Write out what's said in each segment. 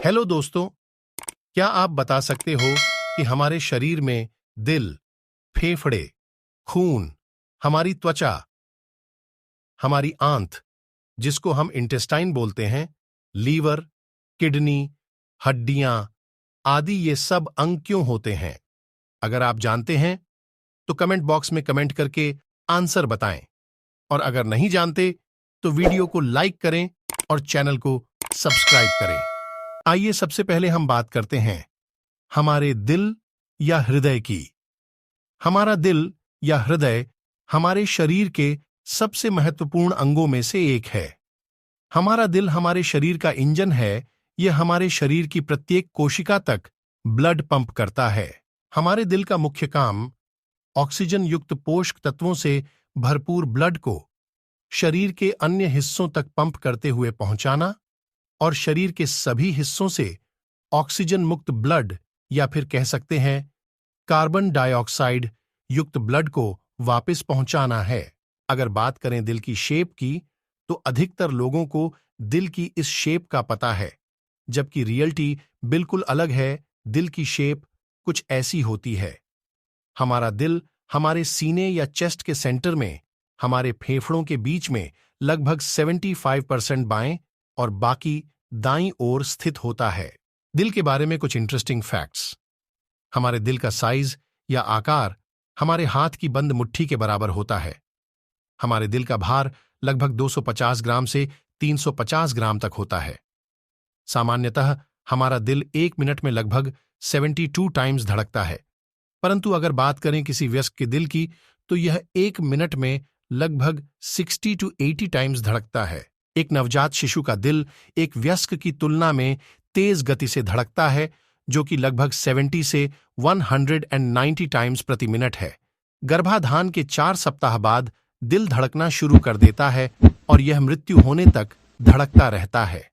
Hello दोस्तों, क्या आप बता सकते हो कि हमारे शरीर में दिल, फेफड़े, खून, हमारी त्वचा, हमारी आंत, जिसको हम इंटेस्टाइन बोलते हैं, लीवर, किडनी, हड्डियां आदि ये सब अंग क्यों होते हैं? अगर आप जानते हैं तो कमेंट बॉक्स में कमेंट करके आंसर बताएं, और अगर नहीं जानते तो वीडियो को लाइक करें और चैनल को सब्सक्राइब करें। आइए सबसे पहले हम बात करते हैं हमारे दिल या हृदय की। हमारा दिल या हृदय हमारे शरीर के सबसे महत्वपूर्ण अंगों में से एक है। हमारा दिल हमारे शरीर का इंजन है। यह हमारे शरीर की प्रत्येक कोशिका तक ब्लड पंप करता है। हमारे दिल का मुख्य काम ऑक्सीजन युक्त पोषक तत्वों से भरपूर ब्लड को शरीर के अन्य हिस्सों तक पंप करते हुए पहुंचाना और शरीर के सभी हिस्सों से ऑक्सीजन मुक्त ब्लड या फिर कह सकते हैं कार्बन डाइऑक्साइड युक्त ब्लड को वापस पहुंचाना है। अगर बात करें दिल की शेप की, तो अधिकतर लोगों को दिल की इस शेप का पता है, जबकि रियलिटी बिल्कुल अलग है। दिल की शेप कुछ ऐसी होती है। हमारा दिल हमारे सीने या चेस्ट के सेंटर में, हमारे फेफड़ों के बीच में लगभग 75% बाएं और बाकी दाईं ओर स्थित होता है। दिल के बारे में कुछ इंटरेस्टिंग फैक्ट्स। हमारे दिल का साइज या आकार हमारे हाथ की बंद मुट्ठी के बराबर होता है। हमारे दिल का भार लगभग 250 ग्राम से 350 ग्राम तक होता है। सामान्यतः हमारा दिल 1 मिनट में लगभग 72 टाइम्स धड़कता है, परंतु अगर बात करें किसी वयस्क के दिल की, तो यह 1 मिनट में लगभग 60 to 80 टाइम्स धड़कता है। एक नवजात शिशु का दिल एक वयस्क की तुलना में तेज गति से धड़कता है, जो कि लगभग 70 से 190 टाइम्स प्रति मिनट है। गर्भाधान के 4 सप्ताह बाद दिल धड़कना शुरू कर देता है और यह मृत्यु होने तक धड़कता रहता है।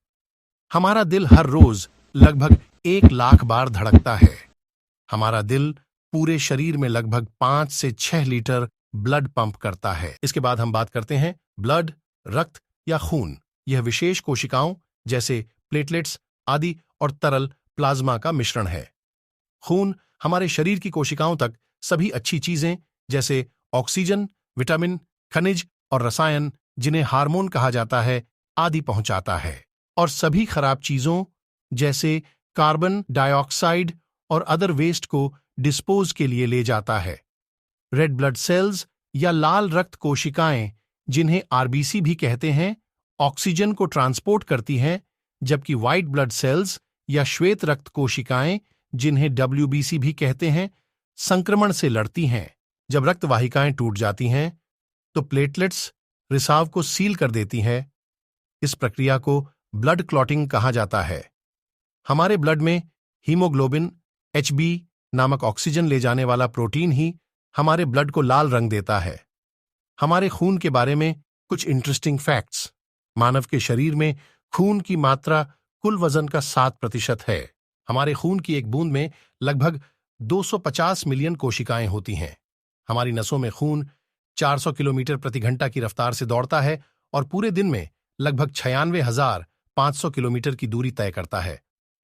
हमारा दिल हर रोज लगभग 1 लाख बार धड़कता है। हमारा दिल पूरे शरीर में लगभग 5 से 6 लीटर ब्लड पंप करता है। इसके बाद हम बात करते हैं ब्लड, रक्त या खून। यह विशेष कोशिकाओं जैसे प्लेटलेट्स आदि और तरल प्लाज्मा का मिश्रण है। खून हमारे शरीर की कोशिकाओं तक सभी अच्छी चीजें जैसे ऑक्सीजन, विटामिन, खनिज और रसायन, जिन्हें हार्मोन कहा जाता है, आदि पहुंचाता है, और सभी खराब चीजों जैसे कार्बन डाइऑक्साइड और अदर वेस्ट को डिस्पोज के लिए ले जाता है। रेड ब्लड सेल्स या लाल रक्त कोशिकाएं, जिन्हें आरबीसी भी कहते हैं, ऑक्सीजन को ट्रांसपोर्ट करती हैं, जबकि व्हाइट ब्लड सेल्स या श्वेत रक्त कोशिकाएं, जिन्हें डब्ल्यूबीसी भी कहते हैं, संक्रमण से लड़ती हैं। जब रक्त वाहिकाएं टूट जाती हैं तो प्लेटलेट्स रिसाव को सील कर देती हैं। इस प्रक्रिया को ब्लड क्लॉटिंग कहा जाता है। हमारे ब्लड में हीमोग्लोबिन HB नामक ऑक्सीजन ले जाने वाला प्रोटीन ही हमारे ब्लड को लाल रंग देता है। हमारे खून के बारे में कुछ इंटरेस्टिंग फैक्ट्स। मानव के शरीर में खून की मात्रा कुल वजन का 7% है। हमारे खून की एक बूंद में लगभग 250 मिलियन कोशिकाएं होती हैं। हमारी नसों में खून 400 किलोमीटर प्रति घंटा की रफ्तार से दौड़ता है और पूरे दिन में लगभग 96,500 किलोमीटर की दूरी तय करता है।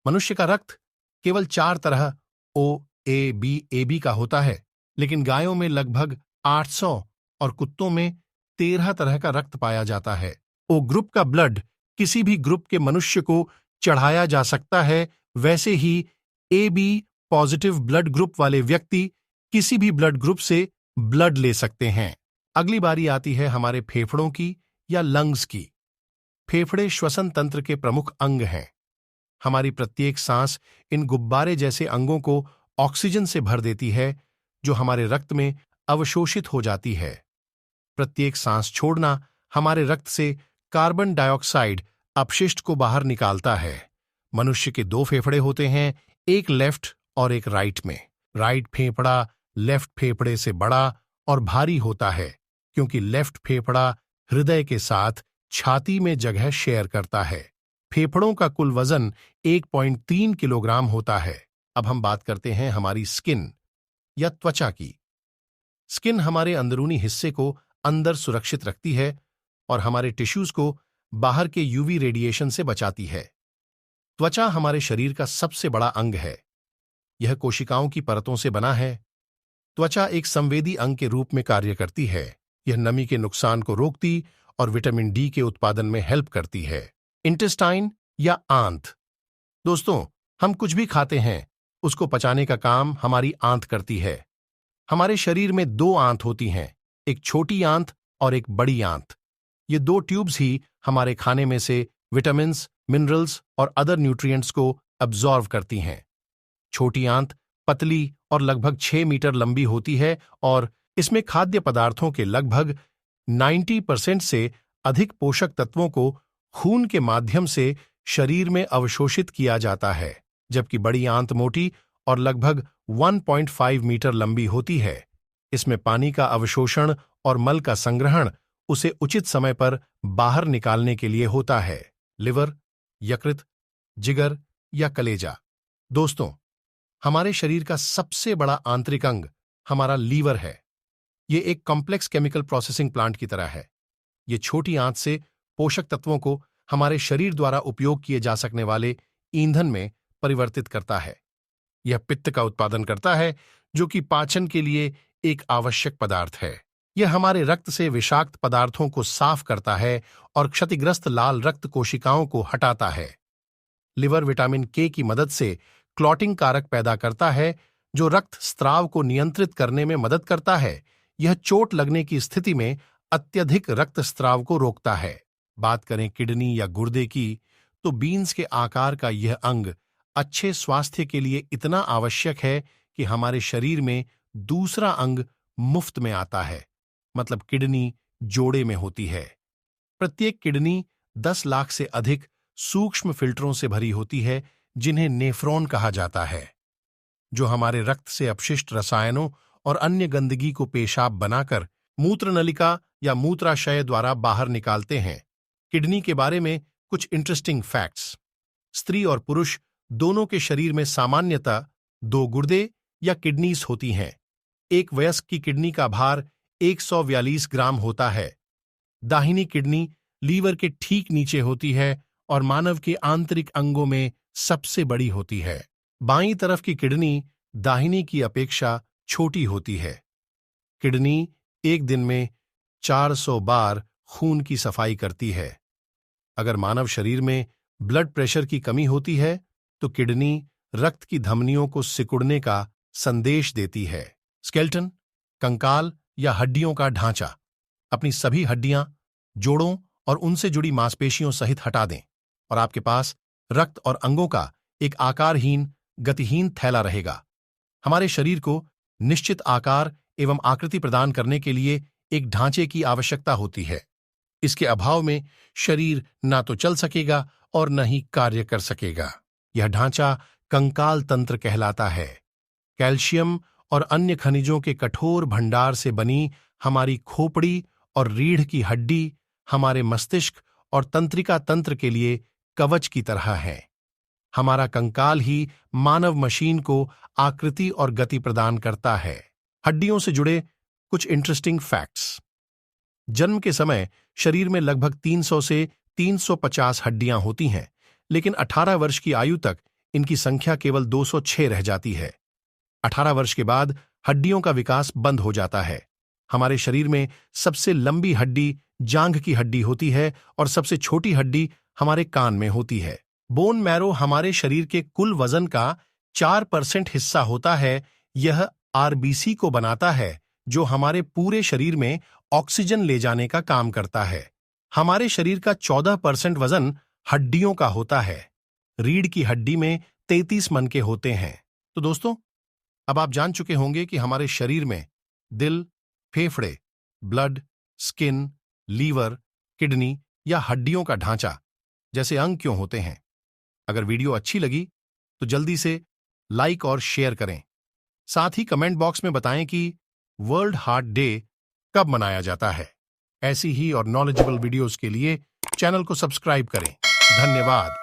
मनुष्य का रक्त केवल 4 तरह OAB-AB का होता है, लेकिन गायों में लगभग 800 और कुत्तों में 13 तरह का रक्त पाया जाता है। O ग्रुप का ब्लड किसी भी ग्रुप के मनुष्य को चढ़ाया जा सकता है, वैसे ही AB पॉजिटिव ब्लड ग्रुप वाले व्यक्ति किसी भी ब्लड ग्रुप से ब्लड ले सकते हैं। अगली बारी आती है हमारे फेफड़ों की या लंग्स की। फेफड़े श्वसन तंत्र के प्रमुख अंग हैं। हमारी प्रत्येक सांस इन गुब्बारे जैसे अंगों को ऑक्सीजन से भर देती है, जो हमारे रक्त में अवशोषित हो जाती है। प्रत्येक सांस छोड़ना हमारे रक्त से कार्बन डाइऑक्साइड अपशिष्ट को बाहर निकालता है। मनुष्य के 2 फेफड़े होते हैं, एक लेफ्ट और एक राइट में। राइट फेफड़ा लेफ्ट फेफड़े से बड़ा और भारी होता है, क्योंकि लेफ्ट फेफड़ा हृदय के साथ छाती में जगह शेयर करता है। फेफड़ों का कुल वजन 1.3 किलोग्राम होता है। अब हम बात करते हैं हमारी स्किन या त्वचा की। स्किन हमारे अंदरूनी हिस्से को अंदर सुरक्षित रखती है और हमारे टिश्यूज को बाहर के यूवी रेडिएशन से बचाती है। त्वचा हमारे शरीर का सबसे बड़ा अंग है। यह कोशिकाओं की परतों से बना है। त्वचा एक संवेदी अंग के रूप में कार्य करती है। यह नमी के नुकसान को रोकती और विटामिन डी के उत्पादन में हेल्प करती है। इंटेस्टाइन या आंत। दोस्तों, हम कुछ भी खाते हैं, उसको पचाने का काम हमारी आंत करती है। हमारे शरीर में दो आंत होती हैं, एक छोटी आंत और एक बड़ी आंत। ये दो ट्यूब्स ही हमारे खाने में से विटामिन्स, मिनरल्स और अदर न्यूट्रिएंट्स को अब्जॉर्व करती हैं। छोटी आंत पतली और लगभग 6 मीटर लंबी होती है और इसमें खाद्य पदार्थों के लगभग 90% से अधिक पोषक तत्वों को खून के माध्यम से शरीर में अवशोषित किया जाता है, जबकि बड़ी आंत मोटी और लगभग 1.5 मीटर लंबी होती है। इसमें पानी का अवशोषण और मल का संग्रहण उसे उचित समय पर बाहर निकालने के लिए होता है। लिवर, यकृत, जिगर या कलेजा। दोस्तों, हमारे शरीर का सबसे बड़ा आंतरिक अंग हमारा लीवर है। ये एक कॉम्प्लेक्स केमिकल प्रोसेसिंग प्लांट की तरह है। ये छोटी आंत से पोषक तत्वों को हमारे शरीर द्वारा उपयोग किए जा सकने वाले ईंधन में परिवर्तित करता है। यह पित्त का उत्पादन करता है, जो कि पाचन के लिए एक आवश्यक पदार्थ है। यह हमारे रक्त से विषाक्त पदार्थों को साफ करता है और क्षतिग्रस्त लाल रक्त कोशिकाओं को हटाता है। लिवर विटामिन के की मदद से क्लॉटिंग कारक पैदा करता है, जो रक्त स्त्राव को नियंत्रित करने में मदद करता है। यह चोट लगने की स्थिति में अत्यधिक रक्तस्राव को रोकता है। बात करें किडनी या गुर्दे की, तो बीन्स के आकार का यह अंग अच्छे स्वास्थ्य के लिए इतना आवश्यक है कि हमारे शरीर में दूसरा अंग मुफ्त में आता है, मतलब किडनी जोड़े में होती है। प्रत्येक किडनी 10 लाख से अधिक सूक्ष्म फिल्टरों से भरी होती है, जिन्हें नेफ्रॉन कहा जाता है, जो हमारे रक्त से अपशिष्ट रसायनों और अन्य गंदगी को पेशाब बनाकर मूत्र नलिका या मूत्राशय द्वारा बाहर निकालते हैं। किडनी के बारे में कुछ इंटरेस्टिंग फैक्ट्स। स्त्री और पुरुष दोनों के शरीर में सामान्यतः 2 गुर्दे या किडनीज होती हैं। एक वयस्क की किडनी का भार 142 ग्राम होता है। दाहिनी किडनी लीवर के ठीक नीचे होती है और मानव के आंतरिक अंगों में सबसे बड़ी होती है। बाईं तरफ की किडनी दाहिनी की अपेक्षा छोटी होती है। किडनी एक दिन में 400 बार खून की सफाई करती है। अगर मानव शरीर में ब्लड प्रेशर की कमी होती है, तो किडनी रक्त की धमनियों को सिकुड़ने का संदेश देती है। स्केलेटन, कंकाल या हड्डियों का ढांचा। अपनी सभी हड्डियां, जोड़ों और उनसे जुड़ी मांसपेशियों सहित हटा दें और आपके पास रक्त और अंगों का एक आकारहीन, गतिहीन थैला रहेगा। हमारे शरीर को निश्चित आकार एवं आकृति प्रदान करने के लिए एक ढांचे की आवश्यकता होती है। इसके अभाव में शरीर ना तो चल सकेगा और न ही कार्य कर सकेगा। यह ढांचा कंकाल तंत्र कहलाता है। कैल्शियम और अन्य खनिजों के कठोर भंडार से बनी हमारी खोपड़ी और रीढ़ की हड्डी हमारे मस्तिष्क और तंत्रिका तंत्र के लिए कवच की तरह है। हमारा कंकाल ही मानव मशीन को आकृति और गति प्रदान करता है। हड्डियों से जुड़े कुछ इंटरेस्टिंग फैक्ट्स। जन्म के समय शरीर में लगभग 300 से 350 हड्डियां होती हैं, लेकिन 18 वर्ष की आयु तक इनकी संख्या केवल 206 रह जाती है। 18 वर्ष के बाद हड्डियों का विकास बंद हो जाता है। हमारे शरीर में सबसे लंबी हड्डी जांघ की हड्डी होती है और सबसे छोटी हड्डी हमारे कान में होती है। बोन मैरो हमारे शरीर के कुल वजन का 4% हिस्सा होता है। यह आरबीसी को बनाता है, जो हमारे पूरे शरीर में ऑक्सीजन ले जाने का काम करता है। हमारे शरीर का 14% वजन हड्डियों का होता है। रीढ़ की हड्डी में 33 मनके होते हैं। तो दोस्तों, अब आप जान चुके होंगे कि हमारे शरीर में दिल, फेफड़े, ब्लड, स्किन, लीवर, किडनी या हड्डियों का ढांचा जैसे अंग क्यों होते हैं। अगर वीडियो अच्छी लगी तो जल्दी से लाइक और शेयर करें। साथ ही कमेंट बॉक्स में बताएं कि वर्ल्ड हार्ट डे कब मनाया जाता है। ऐसी ही और नॉलेजेबल वीडियोस के लिए चैनल को सब्सक्राइब करें। धन्यवाद।